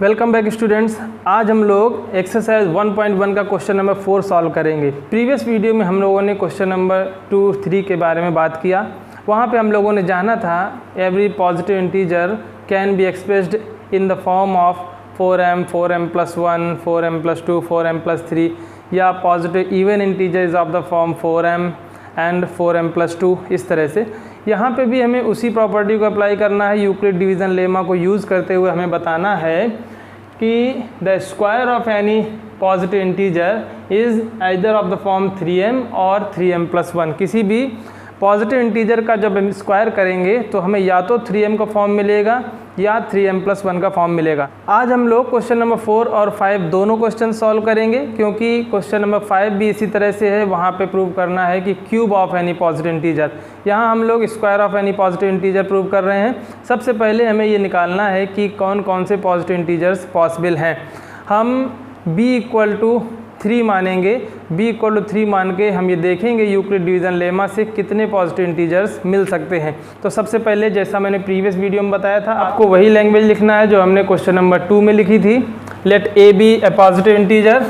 Welcome back students. आज हम लोग एक्सरसाइज 1.1 का क्वेश्चन नंबर 4 सॉल्व करेंगे। प्रीवियस वीडियो में हम लोगों ने क्वेश्चन नंबर 2, 3 के बारे में बात किया। वहाँ पे हम लोगों ने जाना था every positive integer can be expressed in the form of 4m, 4m+1, 4m+2, 4m+3 या positive even integers of the form 4m and 4m+2। इस तरह से यहाँ पे भी हमें उसी प्रॉपर्टी को अप्लाई करना है। यूक्लिड डिवीज़न लेमा को यूज़ करते हुए हमें बताना है कि the square of any positive integer is either of the form 3m और 3m+1। किसी भी पॉजिटिव इंटीजर का जब हम स्क्वायर करेंगे तो हमें या तो 3m का फॉर्म मिलेगा या 3m+1 का फॉर्म मिलेगा। आज हम लोग क्वेश्चन नंबर 4 और 5 दोनों क्वेश्चन सॉल्व करेंगे, क्योंकि क्वेश्चन नंबर 5 भी इसी तरह से है। वहाँ पे प्रूव करना है कि cube of any positive integer. यहाँ हम लोग square of any positive integer prove कर रहे हैं। सबसे पहले हमें ये निकालना है कि कौन कौन से पॉजिटिव इंटीजर्स पॉसिबल हैं। हम b=3 मानेंगे। b=3 मान के हम ये देखेंगे यूक्लिड डिवीज़न लेमा से कितने पॉजिटिव इंटीजर्स मिल सकते हैं। तो सबसे पहले जैसा मैंने प्रीवियस वीडियो में बताया था, आपको वही लैंग्वेज लिखना है जो हमने क्वेश्चन नंबर 2 में लिखी थी। Let a be a positive integer,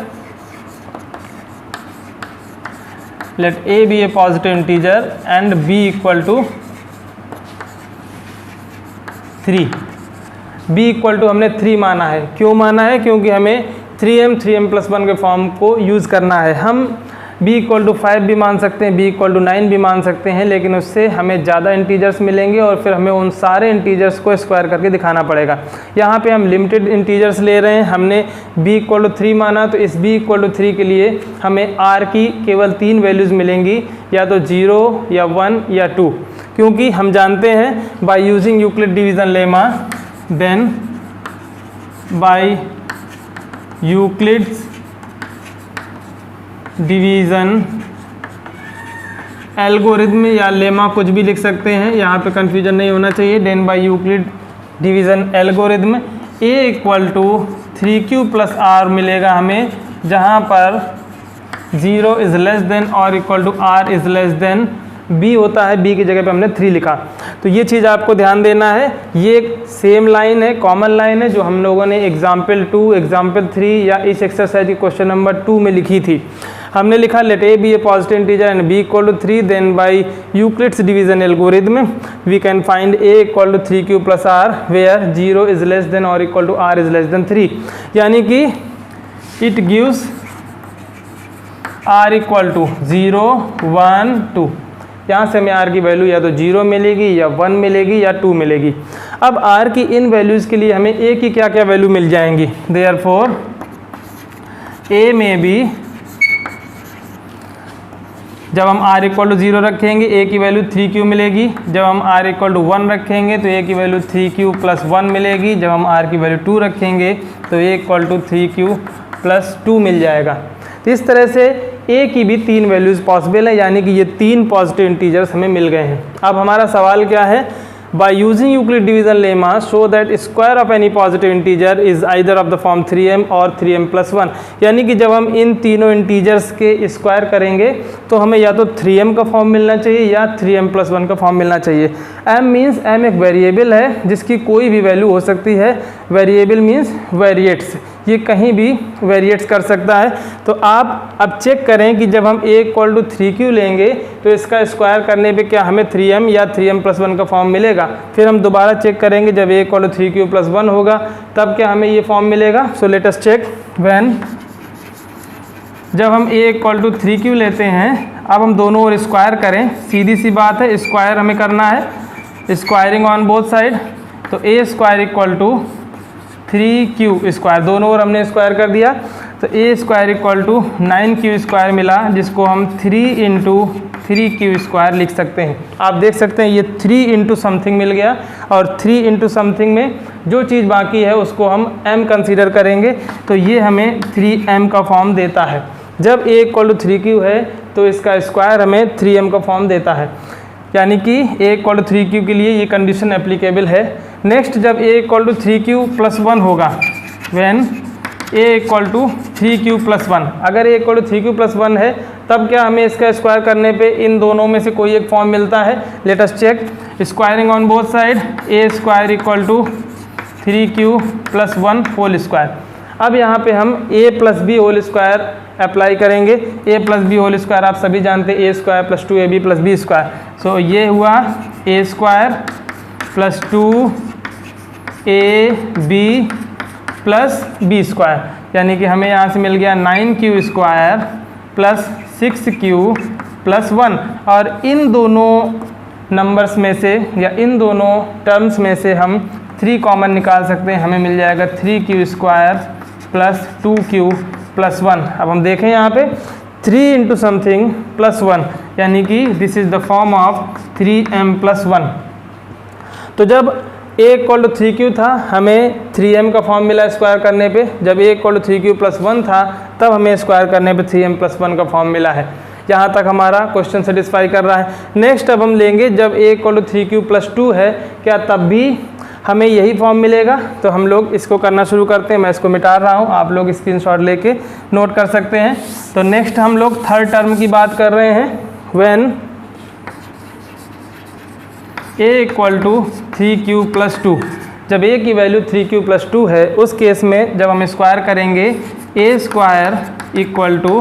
let a be a positive integer and b=3। b= हमने 3 माना है। क्यों माना है? क्योंकि हमें 3m+1 के फॉर्म को यूज़ करना है। हम b=5 भी मान सकते हैं, b=9 भी मान सकते हैं, लेकिन उससे हमें ज़्यादा इंटीजर्स मिलेंगे और फिर हमें उन सारे इंटीजर्स को स्क्वायर करके दिखाना पड़ेगा। यहाँ पे हम लिमिटेड इंटीजर्स ले रहे हैं। हमने b=3 माना, तो इस b=3 के लिए हमें r की केवल 3 वैल्यूज़ मिलेंगी, या तो 0 या 1 या 2, क्योंकि हम जानते हैं by using Euclid division lemma, then by Euclid's division algorithm या लेमा कुछ भी लिख सकते हैं, यहाँ पे कंफ्यूजन नहीं होना चाहिए। Then by Euclid division algorithm a=3q+r मिलेगा हमें, जहाँ पर 0 इज़ लेस देन और equal to r is less than b होता है। b की जगह पे हमने 3 लिखा। तो ये चीज़ आपको ध्यान देना है। ये सेम लाइन है, कॉमन लाइन है, जो हम लोगों ने एग्जाम्पल 2, एग्जाम्पल 3 या इस एक्सरसाइज की क्वेश्चन नंबर 2 में लिखी थी। हमने लिखा let a be a positive integer and b=3, then by Euclid's division algorithm we can find a=3q+r where 0 is less than और equal to r is less than 3। यानी कि इट गिव्स r = 0, 1, 2। यहाँ से हमें r की value या तो 0 मिलेगी या 1 मिलेगी या 2 मिलेगी। अब r की इन वैल्यूज़ के लिए हमें a की क्या क्या वैल्यू मिल जाएंगी। देयरफॉर a में भी जब हम r = 0 रखेंगे a की वैल्यू 3q मिलेगी। जब हम r = 1 रखेंगे तो a की वैल्यू 3q+1 मिलेगी। जब हम r की वैल्यू 2 रखेंगे तो a = 3q+2 मिल जाएगा। तो इस तरह से a की भी 3 वैल्यूज़ पॉसिबल है, यानी कि ये 3 पॉजिटिव इंटीजर्स हमें मिल गए हैं। अब हमारा सवाल क्या है? Bye using Euclid division lemma show that square of any positive integer is either of the form 3m और 3m+1। यानी कि जब हम इन तीनों इंटीजर्स के स्क्वायर करेंगे तो हमें या तो 3m का फॉर्म मिलना चाहिए या 3m+1 का फॉर्म मिलना चाहिए। m मीन्स m एक वेरिएबल है जिसकी कोई भी वैल्यू हो सकती है। वेरिएबल मीन्स वेरिएट्स, ये कहीं भी वेरिएट्स कर सकता है। तो आप अब चेक करें कि जब हम a=3q लेंगे तो इसका स्क्वायर करने पे क्या हमें 3m या 3m+1 का फॉर्म मिलेगा। फिर हम दोबारा चेक करेंगे जब a=3q+1 होगा तब क्या हमें ये फॉर्म मिलेगा। So let us check when जब हम a=3q लेते हैं, अब हम दोनों ओर स्क्वायर करें। सीधी सी बात है, स्क्वायर हमें करना है, स्क्वायरिंग ऑन बोथ साइड। तो a² = 3q², दोनों ओर हमने स्क्वायर कर दिया तो a² = 9q² मिला, जिसको हम 3 × 3q² लिख सकते हैं। आप देख सकते हैं ये 3 × समथिंग मिल गया, और 3 × समथिंग में जो चीज़ बाकी है उसको हम m कंसीडर करेंगे, तो ये हमें 3m का फॉर्म देता है। जब a=3q है तो इसका स्क्वायर हमें 3m का फॉर्म देता है, यानी कि a=3q के लिए ये कंडीशन एप्लीकेबल है। नेक्स्ट जब a=3q+1 होगा, व्हेन a=3q+1, अगर a=3q+1 है तब क्या हमें इसका स्क्वायर करने पे इन दोनों में से कोई एक फॉर्म मिलता है। Let us check. Squaring on both side, a² = 3q plus 1 whole square. अब यहाँ पे हम a plus b whole square apply करेंगे। a plus b whole square आप सभी जानते हैं a square plus 2ab plus b square. So ये हुआ a square plus 2ab plus b square, यानी कि हमें यहाँ से मिल गया 9q square plus 6q plus 1। और इन दोनों नंबर्स में से या इन दोनों टर्म्स में से हम 3 कॉमन निकाल सकते हैं। हमें मिल जाएगा 3q square plus 2q plus 1। अब हम देखें यहाँ पे 3 इंटू समथिंग प्लस 1, यानी कि this is the form of 3m plus 1। तो जब a इक्वल टू 3q था हमें 3m का फॉर्म मिला स्क्वायर करने पे, जब a equal to 3q plus 1 था तब हमें स्क्वायर करने पे 3m प्लस 1 का फॉर्म मिला है। यहाँ तक हमारा क्वेश्चन सेटिस्फाई कर रहा है। नेक्स्ट अब हम लेंगे जब a equal to 3q plus 2 है, क्या तब भी हमें यही फॉर्म मिलेगा? तो हम लोग इसको करना शुरू करते हैं। मैं इसको मिटा रहा हूँ, आप लोग स्क्रीनशॉट लेके नोट कर सकते हैं। तो नेक्स्ट हम लोग थर्ड टर्म की बात कर रहे हैं। When a equal to 3q plus 2, जब a की वैल्यू 3q प्लस 2 है उस केस में जब हम स्क्वायर करेंगे a square equal to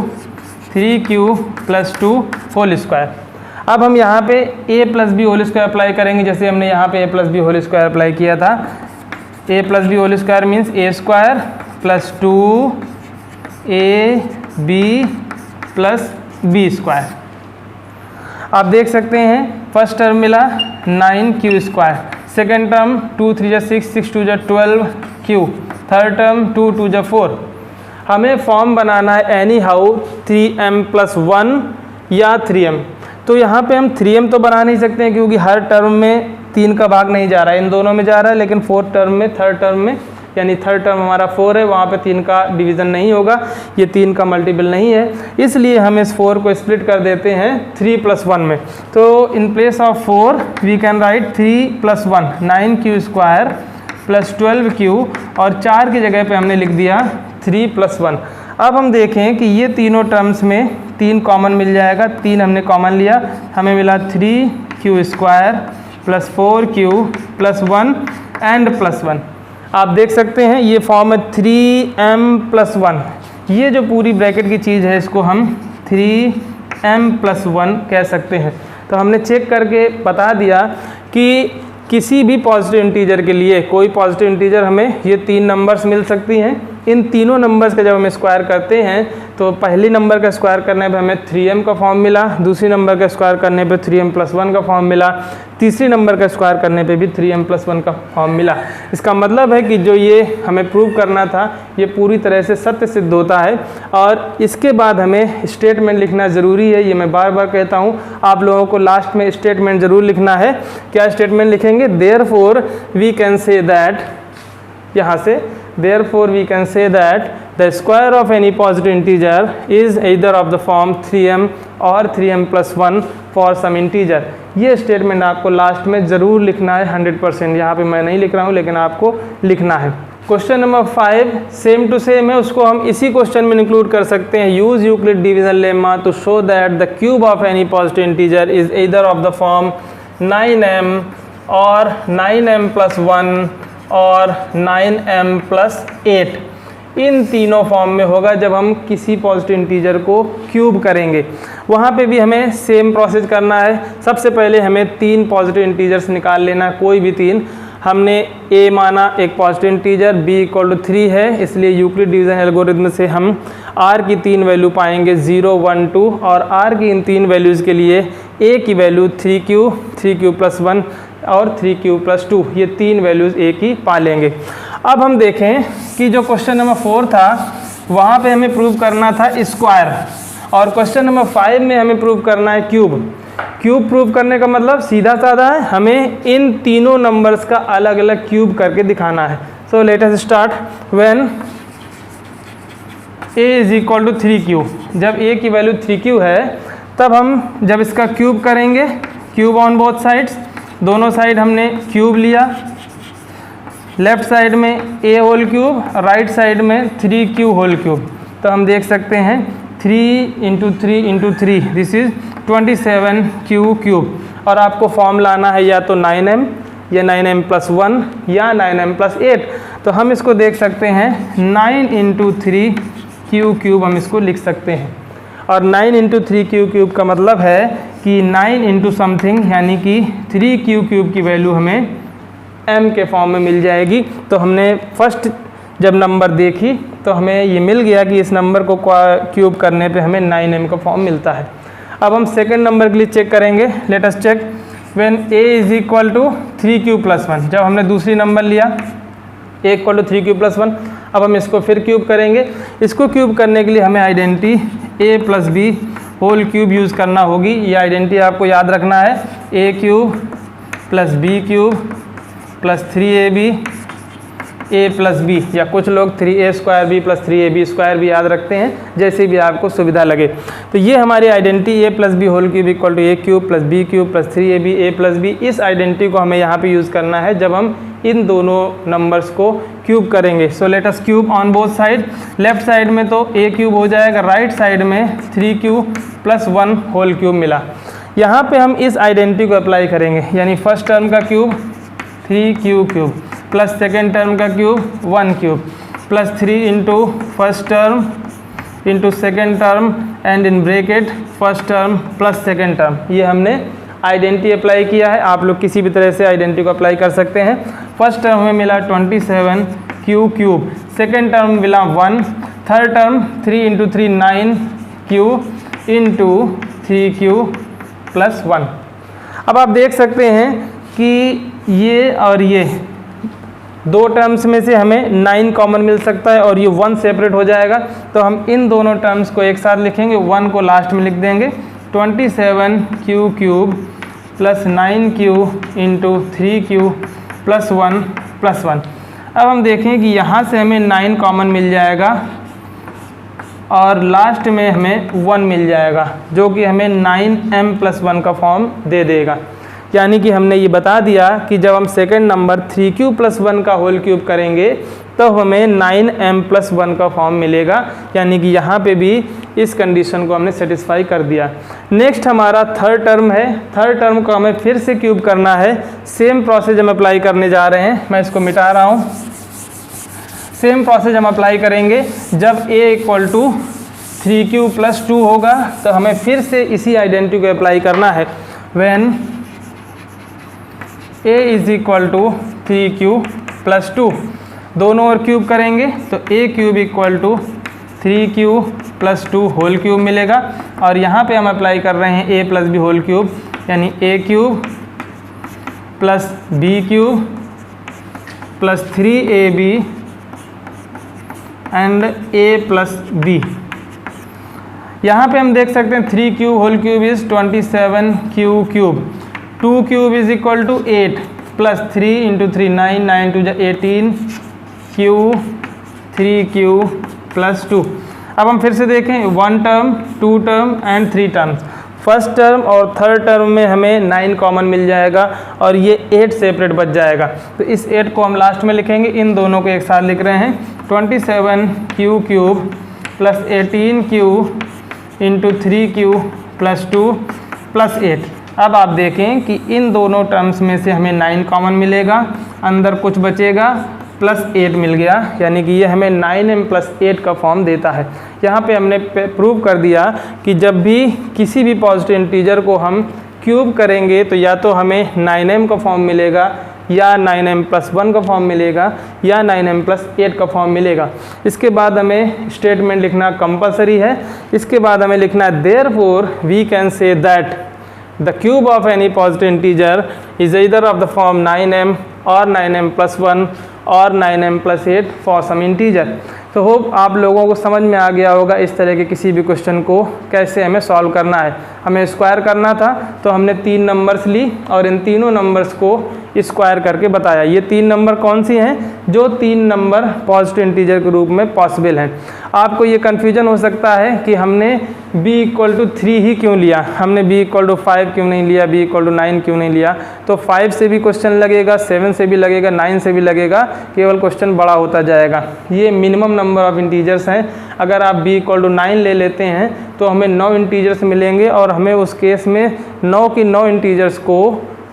3q plus 2 whole square. अब हम यहाँ पे a plus b whole square apply करेंगे, जैसे हमने यहाँ पे a plus b whole square apply किया था। a plus b whole square means a square plus 2ab plus b square. आप देख सकते हैं फर्स्ट टर्म मिला 9q square, second term 2 3 6 6 2 12q, third term 2 2 4। हमें फॉर्म बनाना है एनी हाउ 3m प्लस 1 या 3m। तो यहाँ पे हम 3m तो बना नहीं सकते हैं क्योंकि हर टर्म में 3 का भाग नहीं जा रहा है, इन दोनों में जा रहा है। लेकिन फोर्थ टर्म में, थर्ड टर्म में, यानी थर्ड टर्म हमारा 4 है, वहाँ पे 3 का डिवीज़न नहीं होगा, ये 3 का मल्टीपल नहीं है, इसलिए हम इस 4 को स्प्लिट कर देते हैं 3 प्लस 1 में। तो in place of 4 we can write 3 plus 1 9q square plus 12q, और 4 की जगह पे हमने लिख दिया 3 प्लस 1। अब हम देखें कि ये तीनों टर्म्स में 3 कॉमन मिल जाएगा। 3 हमने कॉमन लिया, हमें मिला 3q square plus 4q plus 1 and plus 1। आप देख सकते हैं ये फॉर्म है 3m प्लस 1। ये जो पूरी ब्रैकेट की चीज़ है इसको हम 3m प्लस 1 कह सकते हैं। तो हमने चेक करके बता दिया कि किसी भी पॉजिटिव इंटीजर के लिए कोई पॉजिटिव इंटीजर हमें ये 3 नंबर्स मिल सकती हैं। इन तीनों नंबर्स का जब हम स्क्वायर करते हैं तो पहली नंबर का स्क्वायर करने पे हमें 3m का फॉर्म मिला, दूसरी नंबर का स्क्वायर करने पे 3m प्लस 1 का फॉर्म मिला, तीसरी नंबर का स्क्वायर करने पे भी 3m प्लस 1 का फॉर्म मिला। इसका मतलब है कि जो ये हमें प्रूव करना था ये पूरी तरह से सत्य सिद्ध होता है। और इसके बाद हमें स्टेटमेंट लिखना ज़रूरी है, ये मैं बार बार कहता हूँ, आप लोगों को लास्ट में स्टेटमेंट ज़रूर लिखना है। क्या स्टेटमेंट लिखेंगे? Therefore we can say that, यहाँ से therefore we can say that the square of any positive integer is either of the form 3m or 3m plus 1 for some integer। ये statement आपको last में ज़रूर लिखना है 100%। यहाँ पे मैं नहीं लिख रहा हूँ लेकिन आपको लिखना है। Question number 5 same to same है, उसको हम इसी क्वेश्चन में इंक्लूड कर सकते हैं। Use Euclid division lemma to show that the cube of any positive integer is either of the form 9m और 9m प्लस 1 और 9m प्लस 8। इन तीनों फॉर्म में होगा जब हम किसी पॉजिटिव इंटीजर को क्यूब करेंगे। वहाँ पे भी हमें सेम प्रोसेस करना है। सबसे पहले हमें 3 पॉजिटिव इंटीजर्स निकाल लेना, कोई भी 3। हमने a माना एक positive integer, b equal to 3 है, इसलिए यूक्लिड डिवीजन एल्गोरिथम से हम r की 3 वैल्यू पाएंगे 0 1 2, और r की इन 3 वैल्यूज़ के लिए a की वैल्यू 3q प्लस 1 और 3q प्लस 2, ये 3 वैल्यूज़ a की पा लेंगे। अब हम देखें कि जो क्वेश्चन नंबर 4 था वहाँ पे हमें प्रूव करना था स्क्वायर, और क्वेश्चन नंबर 5 में हमें प्रूव करना है क्यूब। क्यूब प्रूव करने का मतलब सीधा साधा है, हमें इन तीनों नंबर्स का अलग अलग क्यूब करके दिखाना है। So let us start. When a is equal to 3q, जब a की वैल्यू 3q है तब हम जब इसका क्यूब करेंगे, क्यूब ऑन बोथ साइड्स, दोनों साइड हमने क्यूब लिया, लेफ्ट साइड में a whole cube, right side में 3q होल क्यूब। तो हम देख सकते हैं 3 into 3 into 3, this is 27q cube. और आपको फॉर्म लाना है या तो 9m या 9m प्लस 1 या 9m प्लस 8। तो हम इसको देख सकते हैं 9 इंटू 3 क्यू क्यूब हम इसको लिख सकते हैं। और 9 इंटू 3 क्यू क्यूब का मतलब है कि 9 इंटू समथिंग यानी कि 3 क्यू क्यूब की वैल्यू हमें m के फॉर्म में मिल जाएगी। तो हमने फर्स्ट जब नंबर देखी तो हमें ये मिल गया कि इस नंबर को क्यूब करने पे हमें 9m का फॉर्म मिलता है। अब हम सेकंड नंबर के लिए चेक करेंगे। Let us check when a is equal to 3 cube plus 1। जब हमने दूसरी नंबर लिया a equal to 3 cube plus 1, अब हम इसको फिर क्यूब करेंगे। इसको क्यूब करने के लिए हमें identity a plus b whole cube use करना होगी। ये आइडेंटिटी आपको याद रखना है, a cube plus b cube plus 3ab a plus b, या कुछ लोग 3a square B plus 3ab square भी याद रखते हैं, जैसे भी आपको सुविधा लगे। तो ये हमारी identity a plus b whole cube equal to a cube plus b cube plus 3ab a plus b. इस आइडेंटिटी को हमें यहाँ पे यूज़ करना है जब हम इन दोनों नंबर्स को क्यूब करेंगे। सो let us cube on both side. Left side में तो a क्यूब हो जाएगा, राइट साइड में 3q प्लस 1 होल क्यूब मिला। यहाँ पे हम इस आइडेंटिटी को अप्लाई करेंगे, यानी फर्स्ट टर्म का cube 3q cube plus second term का cube 1 cube plus 3 into first term into second term and in bracket first term plus second term. ये हमने आइडेंटिटी अप्लाई किया है। आप लोग किसी भी तरह से आइडेंटिटी को अप्लाई कर सकते हैं। फर्स्ट टर्म में मिला 27q क्यूब, सेकेंड टर्म मिला 1, third term 3 into 3 9q into 3q plus 1। अब आप देख सकते हैं कि ये और ये दो टर्म्स में से हमें 9 कॉमन मिल सकता है और ये 1 सेपरेट हो जाएगा। तो हम इन दोनों टर्म्स को एक साथ लिखेंगे, 1 को लास्ट में लिख देंगे। 27q cube plus 9q into 3q plus 1 plus 1। अब हम देखें कि यहाँ से हमें 9 कॉमन मिल जाएगा और लास्ट में हमें 1 मिल जाएगा, जो कि हमें 9m प्लस 1 का फॉर्म दे देगा। यानी कि हमने ये बता दिया कि जब हम सेकेंड नंबर 3q प्लस 1 का होल क्यूब करेंगे तो हमें 9m प्लस 1 का फॉर्म मिलेगा। यानी कि यहाँ पे भी इस कंडीशन को हमने सेटिस्फाई कर दिया। नेक्स्ट हमारा थर्ड टर्म है। थर्ड टर्म को हमें फिर से क्यूब करना है। सेम प्रोसेस हम अप्लाई करने जा रहे हैं। मैं इसको मिटा रहा हूँ। सेम प्रोसेस हम अप्लाई करेंगे। जब a equal to 3q plus 2 होगा तो हमें फिर से इसी आइडेंटिटी को अप्लाई करना है। When a is equal to 3q plus 2, दोनों ओर क्यूब करेंगे तो a cube equal to 3q plus 2 whole cube मिलेगा। और यहाँ पे हम अप्लाई कर रहे हैं a plus b whole cube, यानी a cube plus b cube plus 3ab and a plus b। यहाँ पे हम देख सकते हैं 3q whole cube is 27q cube, 2 cube is equal to 8 plus 3 into 3 9, 9 two 18 q 3q plus 2। अब हम फिर से देखें 1 term 2 term and 3 term. First term और थर्ड टर्म में हमें 9 कॉमन मिल जाएगा और ये 8 सेपरेट बच जाएगा। तो इस 8 को हम लास्ट में लिखेंगे। इन दोनों को एक साथ लिख रहे हैं 27q cube plus 18q into 3q plus 2 plus 8। अब आप देखें कि इन दोनों टर्म्स में से हमें 9 कॉमन मिलेगा, अंदर कुछ बचेगा प्लस 8 मिल गया, यानी कि ये हमें 9m प्लस 8 का फॉर्म देता है। यहाँ पे हमने प्रूव कर दिया कि जब भी किसी भी पॉजिटिव इंटीजर को हम क्यूब करेंगे तो या तो हमें 9m का फॉर्म मिलेगा या 9m प्लस 1 का फॉर्म मिलेगा या 9m प्लस 8 का फॉर्म मिलेगा। इसके बाद हमें स्टेटमेंट लिखना कंपलसरी है। इसके बाद हमें लिखना है therefore we can say that the cube of any positive integer is either of the form 9m or 9m plus 1 or 9m plus 8 for some integer। तो होप आप लोगों को समझ में आ गया होगा इस तरह के किसी भी क्वेश्चन को कैसे हमें सॉल्व करना है। हमें स्क्वायर करना था तो हमने 3 नंबर्स ली और इन तीनों नंबर्स को स्क्वायर करके बताया। ये 3 नंबर कौन सी हैं? जो 3 नंबर पॉजिटिव इंटीजर के रूप में पॉसिबल हैं। आपको ये कन्फ्यूजन हो सकता है कि हमने b इक्वल टू 3 ही क्यों लिया, हमने b इक्वल टू 5 क्यों नहीं लिया, b इक्वल टू 9 क्यों नहीं लिया। तो 5 से भी क्वेश्चन लगेगा, 7 से भी लगेगा, 9 से भी लगेगा, केवल क्वेश्चन बड़ा होता जाएगा। ये मिनिमम नंबर ऑफ इंटीजर्स हैं। अगर आप b इक्वल टू 9 ले लेते हैं तो हमें 9 इंटीजर्स मिलेंगे और हमें उस केस में 9 की 9 इंटीजर्स को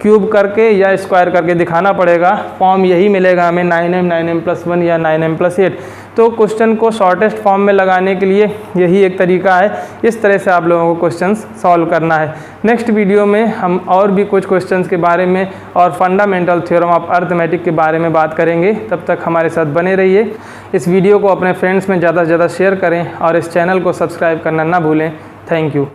क्यूब करके या स्क्वायर करके दिखाना पड़ेगा। फॉर्म यही मिलेगा हमें 9m+1 या 9m+8। तो क्वेश्चन को शॉर्टेस्ट फॉर्म में लगाने के लिए यही एक तरीका है। इस तरह से आप लोगों को क्वेश्चंस सॉल्व करना है। नेक्स्ट वीडियो में हम और भी कुछ क्वेश्चंस के बारे में और फंडामेंटल थ्योरम ऑफ अरिथमेटिक के बारे में बात करेंगे। तब तक हमारे साथ बने रहिए। इस वीडियो को अपने फ्रेंड्स में ज़्यादा से ज़्यादा शेयर करें और इस चैनल को सब्सक्राइब करना ना भूलें। Thank you.